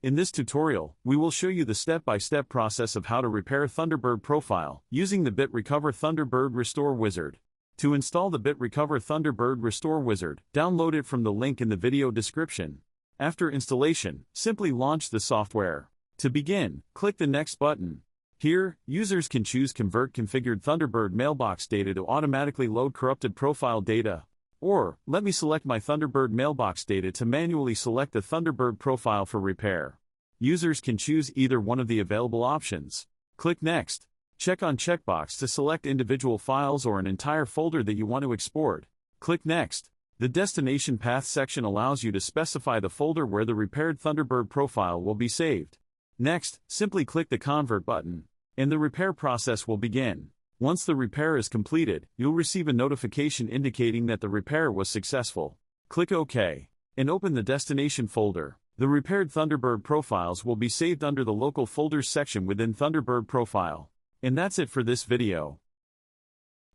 In this tutorial, we will show you the step-by-step process of how to repair Thunderbird profile using the BitRecover Thunderbird Restore Wizard. To install the BitRecover Thunderbird Restore Wizard, download it from the link in the video description. After installation, simply launch the software. To begin, click the Next button. Here, users can choose Convert configured Thunderbird mailbox data to automatically load corrupted profile data. Or, let me select my Thunderbird mailbox data to manually select the Thunderbird profile for repair. Users can choose either one of the available options. Click Next. Check on checkbox to select individual files or an entire folder that you want to export. Click Next. The destination path section allows you to specify the folder where the repaired Thunderbird profile will be saved. Next, simply click the Convert button, and the repair process will begin. Once the repair is completed, you'll receive a notification indicating that the repair was successful. Click OK, and open the destination folder. The repaired Thunderbird profiles will be saved under the local folders section within Thunderbird profile. And that's it for this video.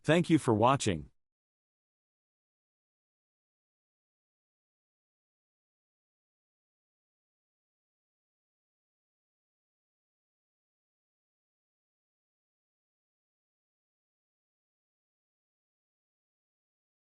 Thank you for watching.